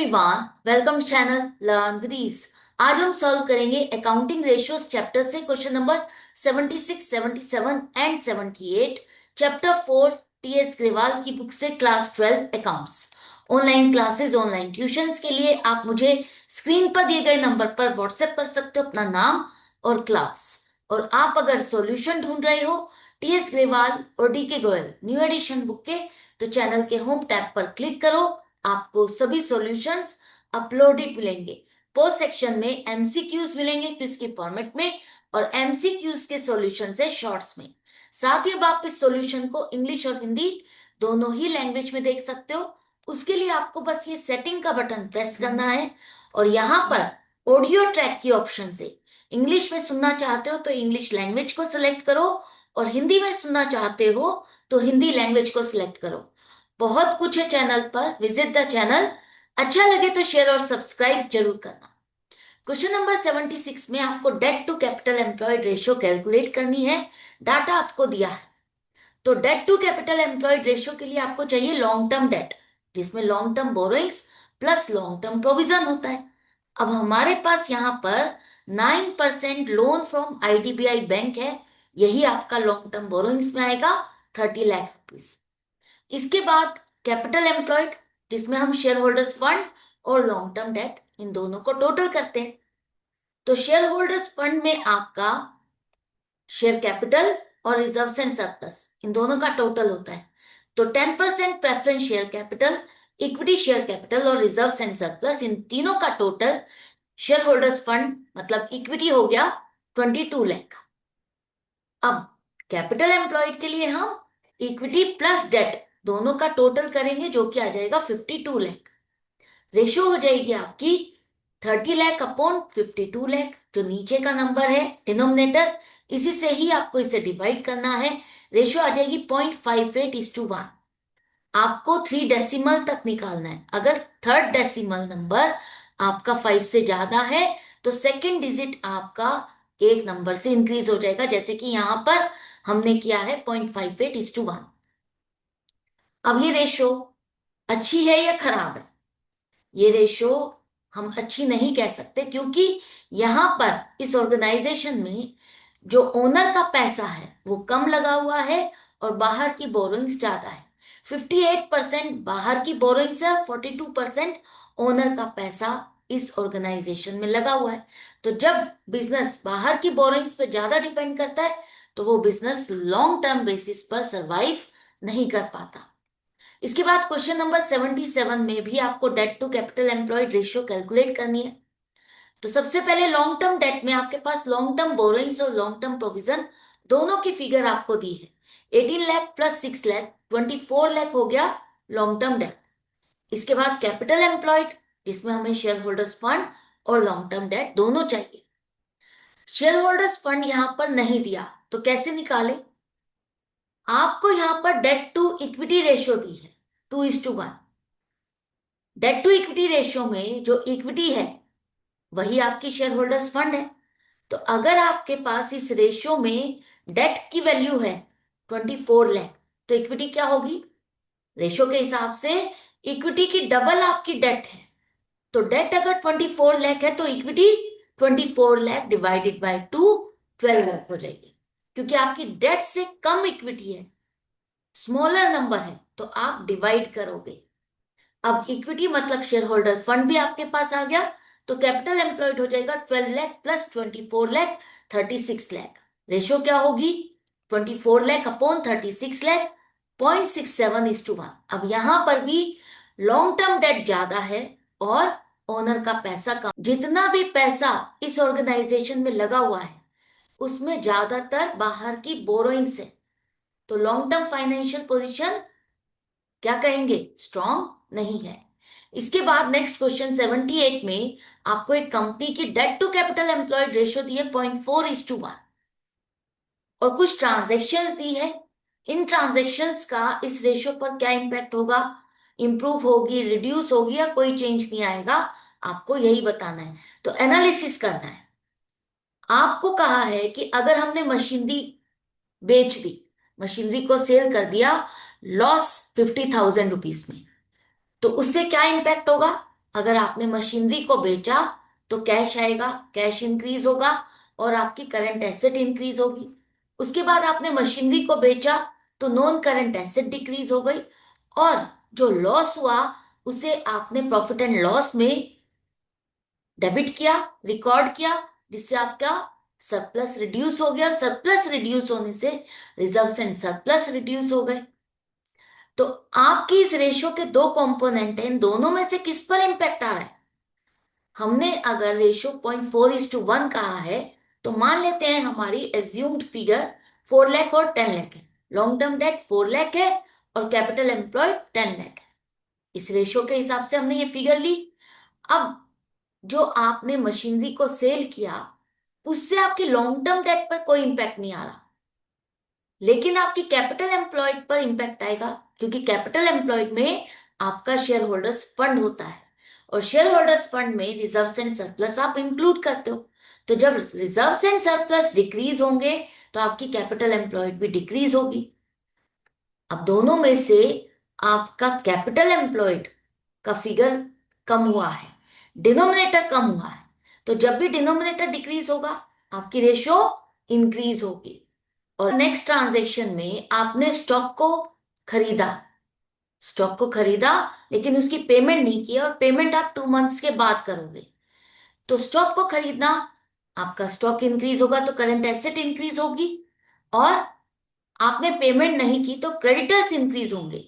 Everyone, welcome channel learn with ease. आज हम सॉल्व करेंगे अकाउंटिंग रेशियोज चैप्टर से question number 76, 77 and 78। Chapter 4 TS Grewal की बुक से class 12 accounts. Online classes, online tuitions के लिए आप मुझे स्क्रीन पर दिए गए नंबर पर व्हाट्सएप कर सकते हो अपना नाम और क्लास। और आप अगर सॉल्यूशन ढूंढ रहे हो टीएस ग्रेवाल और डी के गोयल न्यू एडिशन बुक के, तो चैनल के होम टैब पर क्लिक करो। आपको सभी सॉल्यूशंस अपलोडेड मिलेंगे। पोस्ट सेक्शन में एमसीक्यूज मिलेंगे क्विज के फॉर्मेट में और एमसीक्यूज के सॉल्यूशन है शॉर्ट्स में। साथ ही अब आप इस सॉल्यूशन को इंग्लिश और हिंदी दोनों ही लैंग्वेज में देख सकते हो। उसके लिए आपको बस ये सेटिंग का बटन प्रेस करना है और यहाँ पर ऑडियो ट्रैक की ऑप्शन से इंग्लिश में सुनना चाहते हो तो इंग्लिश लैंग्वेज को सिलेक्ट करो और हिंदी में सुनना चाहते हो तो हिंदी लैंग्वेज को सिलेक्ट करो। बहुत कुछ है चैनल पर, विजिट द चैनल। अच्छा लगे तो शेयर और सब्सक्राइब जरूर करना। क्वेश्चन नंबर 76 में आपको debt to capital employed ratio calculate करनी है। डाटा आपको दिया है। तो debt to capital employed ratio के लिए आपको चाहिए लॉन्ग टर्म डेट, जिसमें long term borrowings plus long term provision होता है। अब हमारे पास यहाँ पर 9% लोन फ्रॉम आईडीबीआई बैंक है। यही आपका लॉन्ग टर्म बोरोइंग्स में आएगा, 30 लाख रुपीज। इसके बाद कैपिटल एम्प्लॉयड, जिसमें हम शेयर होल्डर्स फंड और लॉन्ग टर्म डेट इन दोनों को टोटल करते हैं। तो शेयर होल्डर्स फंड में आपका शेयर कैपिटल और रिजर्व्स एंड सरप्लस इन दोनों का टोटल होता है। तो 10% preference share capital, equity share capital और रिजर्व्स एंड सरप्लस इन तीनों का टोटल शेयर होल्डर्स फंड मतलब इक्विटी हो गया 22 लाख। अब कैपिटल एम्प्लॉयड के लिए हम इक्विटी प्लस डेट दोनों का टोटल करेंगे जो कि आ जाएगा 52 लाख। रेशियो हो जाएगी आपकी 30 लाख अपॉन 52 लाख। जो नीचे का नंबर है डिनोमिनेटर, इसी से ही आपको इसे डिवाइड करना है। रेशियो आ जाएगी 0.58:1। आपको 3 डेसिमल तक निकालना है। अगर थर्ड डेसिमल नंबर आपका 5 से ज्यादा है तो सेकंड डिजिट आपका एक नंबर से इंक्रीज हो जाएगा, जैसे कि यहां पर हमने किया है 0.58:1। अब ये रेशो अच्छी है या खराब है? ये रेशो हम अच्छी नहीं कह सकते, क्योंकि यहां पर इस ऑर्गेनाइजेशन में जो ओनर का पैसा है वो कम लगा हुआ है और बाहर की बोरोइंग्स ज्यादा है। 58% बाहर की बोरोइंग्स है, 42% ओनर का पैसा इस ऑर्गेनाइजेशन में लगा हुआ है। तो जब बिजनेस बाहर की बोरोइंग्स पे ज्यादा डिपेंड करता है तो वो बिजनेस लॉन्ग टर्म बेसिस पर सरवाइव नहीं कर पाता। इसके बाद क्वेश्चन नंबर 77 में भी आपको debt to capital employed ratio calculate करनी है। तो सबसे पहले लॉन्ग टर्म डेट में आपके पास लॉन्ग टर्म बोरोइंग्स और लॉन्ग टर्म प्रोविजन दोनों की फिगर आपको दी है। 18 लाख प्लस 6 लाख 24 लाख हो गया लॉन्ग टर्म डेट। इसके बाद कैपिटल एम्प्लॉयड, जिसमें हमें शेयर होल्डर्स फंड और लॉन्ग टर्म डेट दोनों चाहिए। शेयर होल्डर्स फंड यहां पर नहीं दिया तो कैसे निकाले? आपको यहां पर डेट टू इक्विटी रेशियो दी है 2:1। डेट टू इक्विटी रेशियो में जो इक्विटी है वही आपकी शेयर होल्डर्स फंड है। तो अगर आपके पास इस रेशियो में डेट की वैल्यू है 24 लाख, तो इक्विटी क्या होगी? रेशियो के हिसाब से इक्विटी की डबल आपकी डेट है। तो डेट अगर 24 लाख है तो equity 24 lakh divided by 2 12 lakh हो जाएगी। क्योंकि आपकी डेट से कम इक्विटी है, स्मॉलर नंबर है, तो आप डिवाइड करोगे। अब इक्विटी मतलब शेयर होल्डर फंड भी आपके पास आ गया। तो कैपिटल एम्प्लॉयड हो जाएगा 12 लाख प्लस 24 लाख, 36 लाख। रेशियो क्या होगी? 24 लाख अपॉन 36 लाख, 0.67:1। अब यहां पर भी लॉन्ग टर्म डेट ज्यादा है और ओनर का पैसा कम। जितना भी पैसा इस ऑर्गेनाइजेशन में लगा हुआ है उसमें ज्यादातर बाहर की बोरोइंग्स है। तो लॉन्ग टर्म फाइनेंशियल पोजीशन क्या कहेंगे? स्ट्रॉन्ग नहीं है। इसके बाद नेक्स्ट क्वेश्चन 78 में आपको एक कंपनी की debt to capital employed ratio दी है 0.4:1 और कुछ ट्रांजेक्शन्स दी है। इन ट्रांजेक्शन्स का इस रेशियो पर क्या इंपैक्ट होगा? इंप्रूव होगी, रिड्यूस होगी या कोई चेंज नहीं आएगा? आपको यही बताना है। तो एनालिसिस करना है। आपको कहा है कि अगर हमने मशीनरी बेच दी, मशीनरी को सेल कर दिया लॉस 50,000 रुपीज में, तो उससे क्या इंपैक्ट होगा? अगर आपने मशीनरी को बेचा तो कैश आएगा, कैश इंक्रीज होगा और आपकी करंट एसेट इंक्रीज होगी। उसके बाद आपने मशीनरी को बेचा तो नॉन करंट एसेट डिक्रीज हो गई, और जो लॉस हुआ उसे आपने प्रॉफिट एंड लॉस में डेबिट किया, रिकॉर्ड किया, जिससे आपका सरप्लस रिड्यूस हो गया, और सरप्लस रिड्यूस होने से रिजर्व्स एंड सरप्लस रिड्यूस हो गए। तो आपकी इस रेशियो के दो कंपोनेंट हैं, इन दोनों में से किस पर इंपैक्ट आ रहा है? हमने अगर रेशियो 0.4:1 कहा है, तो मान लेते हैं हमारी एज्यूम्ड फिगर 4 लाख और 10 लाख है। लॉन्ग टर्म डेट 4 लाख है और कैपिटल एम्प्लॉयड 10 लाख है। इस रेशियो के हिसाब से हमने ये फिगर ली। अब जो आपने मशीनरी को सेल किया उससे आपकी लॉन्ग टर्म डेट पर कोई इंपैक्ट नहीं आ रहा, लेकिन आपकी कैपिटल एम्प्लॉयड पर इंपैक्ट आएगा, क्योंकि कैपिटल एम्प्लॉयड में आपका शेयर होल्डर्स फंड होता है, और शेयर होल्डर्स फंड में रिजर्व्स एंड सरप्लस आप इंक्लूड करते हो। तो जब रिजर्व्स एंड सरप्लस डिक्रीज होंगे तो आपकी कैपिटल एम्प्लॉयड भी डिक्रीज होगी। अब दोनों में से आपका कैपिटल एम्प्लॉयड का फिगर कम हुआ है, डिनोमिनेटर कम हुआ है। तो जब भी डिनोमिनेटर डिक्रीज होगा आपकी रेशियो इंक्रीज होगी। और नेक्स्ट ट्रांजेक्शन में आपने खरीदा स्टॉक को खरीदा लेकिन उसकी पेमेंट नहीं की, और पेमेंट आप 2 मंथ्स के बाद करोगे। तो स्टॉक को खरीदना, आपका स्टॉक इंक्रीज होगा तो करंट एसेट इंक्रीज होगी, और आपने पेमेंट नहीं की तो क्रेडिटर्स इंक्रीज होंगे।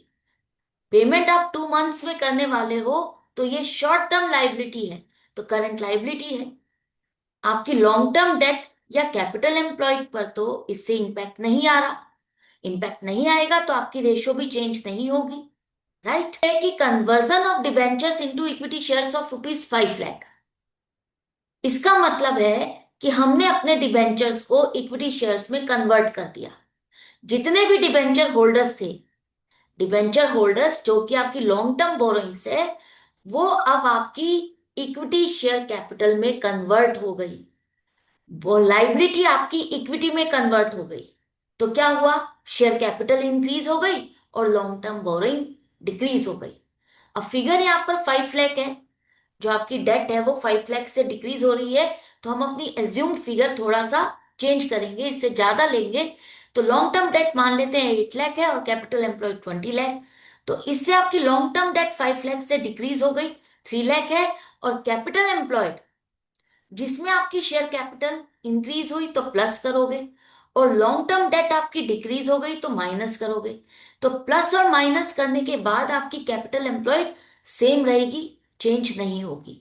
पेमेंट आप 2 मंथ्स में करने वाले हो तो ये शॉर्ट टर्म लाइबिलिटी है, तो करंट लाइबिलिटी है। आपकी लॉन्ग टर्म डेट या कैपिटल एम्प्लॉयड पर तो इससे इंपैक्ट नहीं आ रहा। इंपैक्ट नहीं आएगा तो आपकी रेशियो भी चेंज नहीं होगी, राइट। है कि conversion of debentures into equity shares of ₹5 lakh. इसका मतलब है कि हमने अपने डिबेंचर्स को इक्विटी शेयर्स में कन्वर्ट कर दिया। जितने भी डिबेंचर होल्डर्स थे, डिबेंचर होल्डर्स जो कि आपकी लॉन्ग टर्म बोरोइंग्स है, वो अब आपकी इक्विटी शेयर कैपिटल में कन्वर्ट हो गई। वो लाइबिलिटी आपकी इक्विटी में कन्वर्ट हो गई। तो क्या हुआ? शेयर कैपिटल इंक्रीज हो गई और लॉन्ग टर्म बोरोइंग डिक्रीज हो गई। अब फिगर यहाँ पर 5 लाख है, जो आपकी डेट है वो 5 लाख से डिक्रीज हो रही है। तो हम अपनी एज्यूम्ड फिगर थोड़ा सा चेंज करेंगे, इससे ज्यादा लेंगे। तो लॉन्ग टर्म डेट मान लेते हैं 8 लाख है और कैपिटल एम्प्लॉयड 20 लाख। तो इससे आपकी लॉन्ग टर्म डेट 5 लाख से डिक्रीज हो गई, 3 लाख है। और कैपिटल एम्प्लॉयड जिसमें आपकी शेयर कैपिटल इंक्रीज हुई तो प्लस करोगे, और लॉन्ग टर्म डेट आपकी डिक्रीज हो गई तो माइनस करोगे। तो प्लस और माइनस करने के बाद आपकी कैपिटल एम्प्लॉयड सेम रहेगी, चेंज नहीं होगी।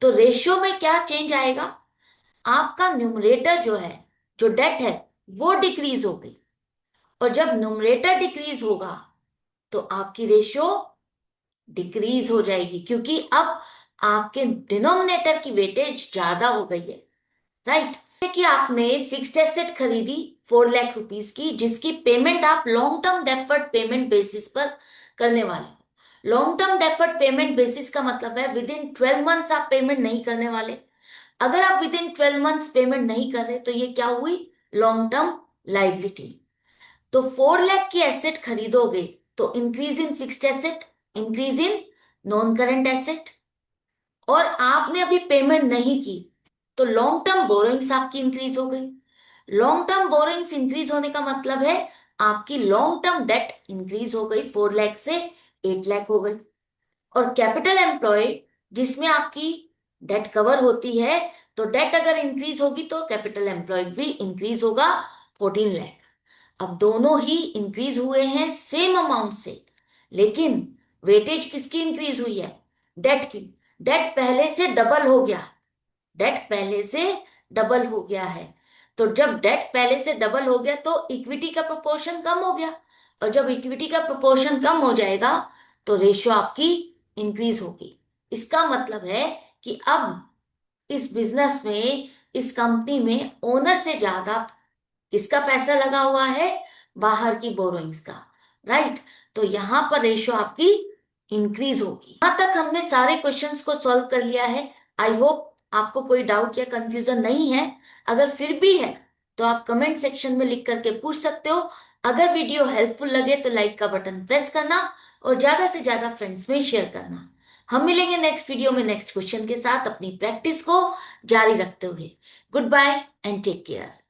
तो रेशियो में क्या चेंज आएगा? आपका न्यूमरेटर जो है, जो डेट है, वो डिक्रीज हो गई, और जब न्यूमरेटर डिक्रीज होगा तो आपकी रेशियो डिक्रीज हो जाएगी, क्योंकि अब आपके डिनोमिनेटर की वेटेज ज्यादा हो गई है, राइट। कि आपने फिक्स्ड एसेट खरीदी 4 लाख रुपीस की, जिसकी पेमेंट आप long term deferred payment basis पर करने वाले हो। Long term deferred payment basis का मतलब है विद इन 12 मंथ्स आप पेमेंट नहीं करने वाले। अगर आप विद इन 12 मंथ्स पेमेंट नहीं कर रहे तो ये क्या हुई? Long term liability. तो 4 लाख की एसेट खरीदोगे तो increase in fixed asset, increase in non current asset, और आपने अभी पेमेंट नहीं की तो लॉन्ग टर्म बोरोइंग्स आपकी इंक्रीज हो गई। लॉन्ग टर्म बोरोइंग्स इंक्रीज होने का मतलब है आपकी लॉन्ग टर्म डेट इंक्रीज हो गई, 4 लाख से 8 लाख हो गई। और कैपिटल एम्प्लॉयड जिसमें आपकी डेट कवर होती है, तो डेट अगर इंक्रीज होगी तो कैपिटल एम्प्लॉयड भी इंक्रीज होगा, 14 लाख। अब दोनों ही इंक्रीज हुए हैं सेम अमाउंट से, लेकिन वेटेज किसकी इंक्रीज हुई है? डेट की। डेट पहले से डबल हो गया, डेट पहले से डबल हो गया है। तो जब डेट पहले से डबल हो गया तो इक्विटी का प्रोपोर्शन कम हो गया, और जब इक्विटी का प्रोपोर्शन कम हो जाएगा तो रेशियो आपकी इंक्रीज होगी। इसका मतलब है कि अब इस बिजनेस में, इस कंपनी में ओनर से ज्यादा किसका पैसा लगा हुआ है? बाहर की बोरोइंग्स का, राइट। तो यहां पर रेशियो आपकी इंक्रीज होगी। यहां तक हमने सारे क्वेश्चंस को सॉल्व कर लिया है। आई होप आपको कोई डाउट या कंफ्यूजन नहीं है। अगर फिर भी है तो आप कमेंट सेक्शन में लिख करके पूछ सकते हो। अगर वीडियो हेल्पफुल लगे तो लाइक का बटन प्रेस करना और ज्यादा से ज्यादा फ्रेंड्स में शेयर करना। हम मिलेंगे नेक्स्ट वीडियो में नेक्स्ट क्वेश्चन के साथ अपनी प्रैक्टिस को जारी रखते हुए। Good bye and take care.